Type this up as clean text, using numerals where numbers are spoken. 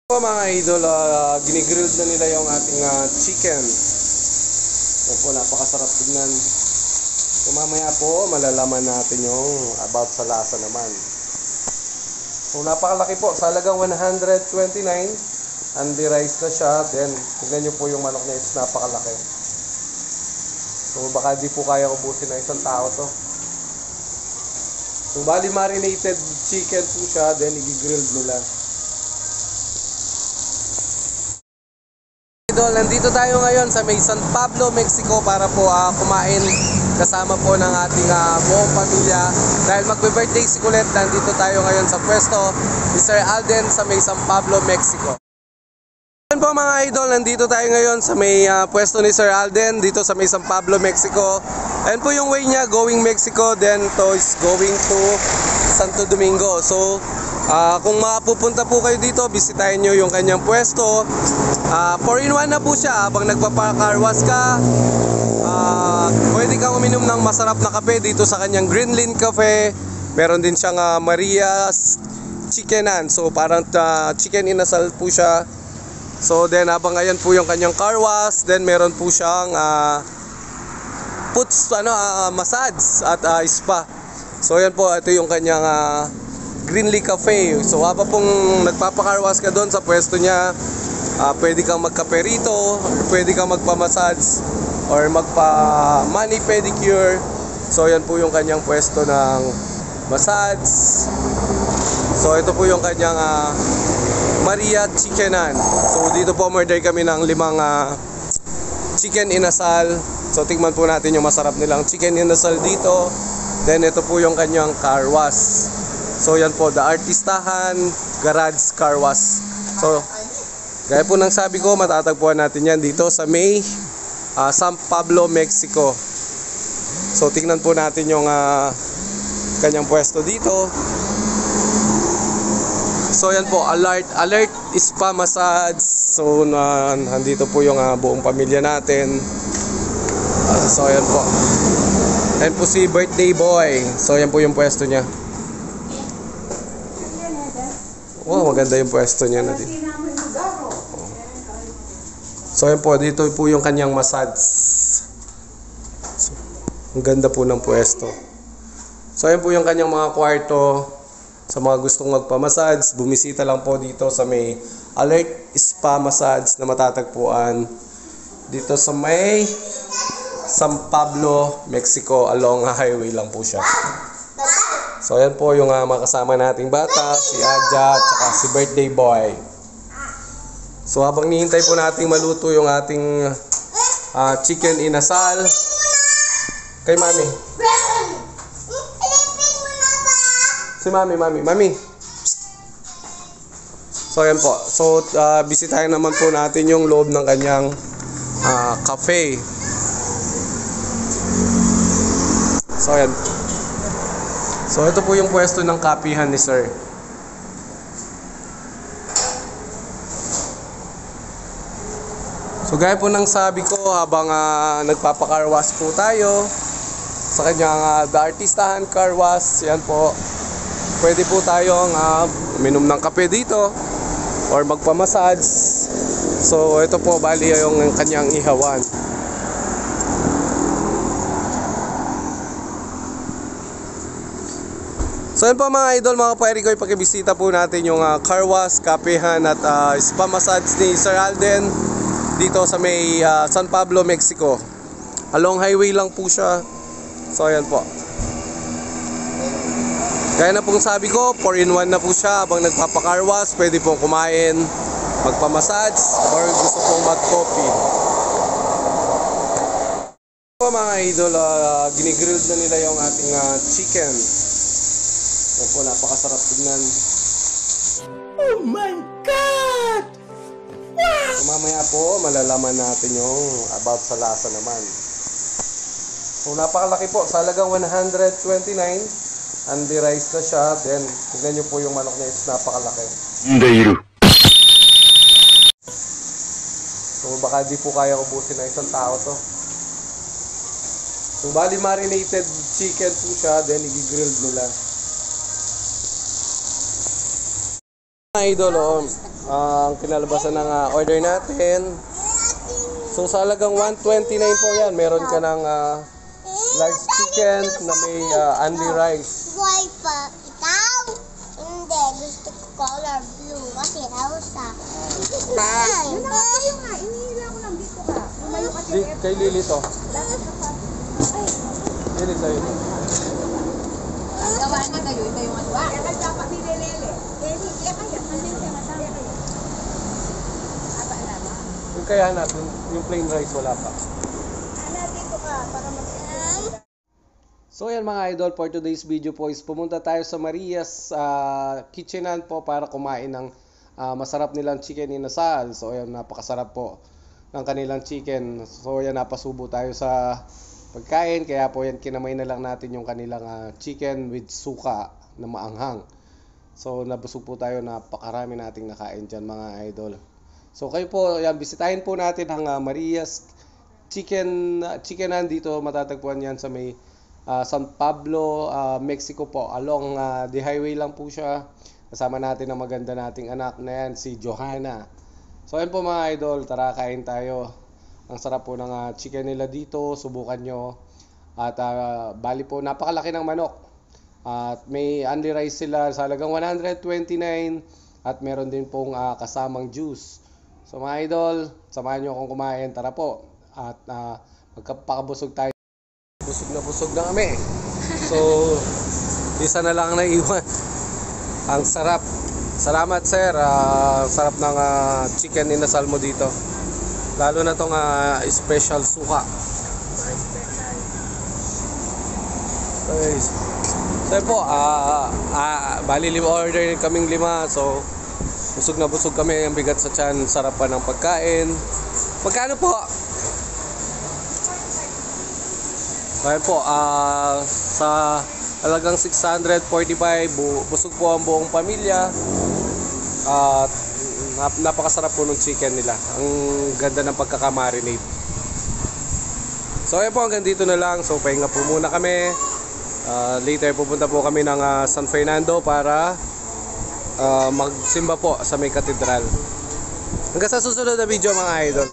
Po mga idol, ginigrilled na nila yung ating chicken. Yan po, napakasarap tignan. So mamaya po, malalaman natin yung about sa lasa naman. So napakalaki po, sa halagang 129. Unde-rice na siya. Then, tignan nyo po yung manok niya, it's napakalaki. So baka di po kaya ubusin ng isang tao to. So bali marinated chicken po siya, then i-grilled nila. Idol, nandito tayo ngayon sa may San Pablo, Mexico para po kumain kasama po ng ating buong pamilya. Dahil magbe-birthday si Colette, nandito tayo ngayon sa pwesto ni Sir Alden sa may San Pablo, Mexico. Ayan po mga idol, nandito tayo ngayon sa may pwesto ni Sir Alden dito sa may San Pablo, Mexico. Ayan po yung way niya, going Mexico, then to is going to Santo Domingo. So kung makapupunta po kayo dito, bisitahin nyo yung kanyang pwesto. 4-in-1 na po siya. Habang nagpapakarwas ka, pwede kang uminom ng masarap na kape dito sa kanyang Greenland Cafe. Meron din siyang Maria's Chickenan. So parang chicken inasal po siya. So then habang ayan po yung kanyang car wash, then meron po siyang massage at spa. So ayan po, ito yung kanyang Greenland Cafe. So habang pong nagpapakarwas ka doon sa pwesto niya, pwede kang magkape rito, pwede kang magpa-massage or magpa-mani pedicure. So yan po yung kanyang pwesto ng massage. So ito po yung kanyang Maria Chickenan. So dito po order kami ng 5 chicken inasal. So tingnan po natin yung masarap nilang chicken inasal dito. Then ito po yung kanyang car wash. So yan po, The Artistahan Garage Car Wash. So gaya po ng sabi ko, matatagpuan natin yan dito sa may San Pablo, Mexico. So tingnan po natin yung kanyang pwesto dito. So yan po, alert spa massage. So nandito po yung buong pamilya natin. So yan po. Yan po si birthday boy. So yan po yung pwesto niya. Wow, maganda yung pwesto niya na din. So yan po, dito po yung kanyang massage. So, ang ganda po ng pwesto. So yan po yung kanyang mga kwarto. Sa mga gustong magpa-massage, bumisita lang po dito sa may Alert Spa Massage na matatagpuan dito sa may San Pablo, Mexico. Along highway lang po siya. So yan po yung mga kasama nating bata, si Adja at saka si birthday boy. So habang nihintay po nating maluto yung ating chicken inasal kay mami. Si mami. So yan po. So bisitahin naman po natin yung loob ng kanyang cafe. So yan. So ito po yung pwesto ng kapihan ni Sir. So gaya po ng sabi ko, habang nagpapakarwas po tayo sa kanyang The Artistahan Car Wash, yan po, pwede po tayong uminom ng kape dito or magpa-massage. So ito po, bali yung kanyang ihawan. So yun po mga idol, mga pwede ko ipakibisita po natin yung car wash, kapehan at spa massage ni Sir Alden dito sa may San Pablo, Mexico. Along highway lang po siya. So ayan po. Kaya na pong sabi ko, 4-in-1 na po siya. Habang nagpapacar wash, pwede pong kumain, magpa-massage or gusto pong mag-coffee. So mga idol, ginigrilled na nila yung ating chicken. Yan po, napakasarap tignan. Oh my God! Wow! So mamaya po, malalaman natin yung about sa lasa naman. So napakalaki po, sa halagang 129. Unde-rice na siya. Then, tignan nyo po yung manok niya, it's napakalaki. So baka di po kaya ubusin ng isang tao to. So bali marinated chicken po siya, then i-grilled nila. Idol, ang kinalabasan ng order natin. So sa halagang 129 po yan, meron ka ng large chicken na may only rice. Boy pa, ikaw? Hindi, gusto ko color blue kasi rausa. Yun na kayo nga, inihila ko lang dito ka. Lumayo ka Kay Lily to. Lily sa'yo. Ang gawa na kayo, ito yung atwa. Kaya ka dapat ni Lelele. Lele, kaya kaya. Andun siya matama. Aba, alam mo. Yung kaya natin, yung plain rice wala pa. Ana, dito ka, para mag-inom. So yan mga idol, for today's video po is pumunta tayo sa Maria's Kitchenan po para kumain ng masarap nilang chicken inasal. So yan, napakasarap po ng kanilang chicken. So yan, napasubo tayo sa pagkain, kaya po yan kinamay na lang natin yung kanilang chicken with suka na maanghang. So nabusog po tayo, napakarami nating nakain dyan mga idol. So kayo po, yan, bisitahin po natin ang Maria's Chickenan dito, matatagpuan yan sa may San Pablo, Mexico po. Along the highway lang po siya. Kasama natin ang maganda nating anak na yan, si Johanna. So ayun po mga idol, tara kain tayo. Ang sarap po ng chicken nila dito, subukan nyo. At bali po, napakalaki ng manok. At may only rice sila sa halagang 129. At meron din pong kasamang juice. So mga idol, samahan nyo akong kumain. Tara po. At magkapakabusog tayo. Busog na kami. So, isa na lang naiwan. Ang sarap. Salamat sir. Sarap ng chicken inasal mo dito. Lalo na tong special suka. Okay. So po, bali order kaming 5. So, busog na busog kami. Ang bigat sa tiyan. Sarap pa ng pagkain. Magkano po? Ayan po, sa halagang 645, busog po ang buong pamilya. At napakasarap po ng chicken nila. Ang ganda ng pagkakamarinate. So ayan po, hanggang dito na lang. So pahinga po muna kami. Later pupunta po kami ng San Fernando para magsimba po sa may katedral. Hanggang sa susunod na video mga idol.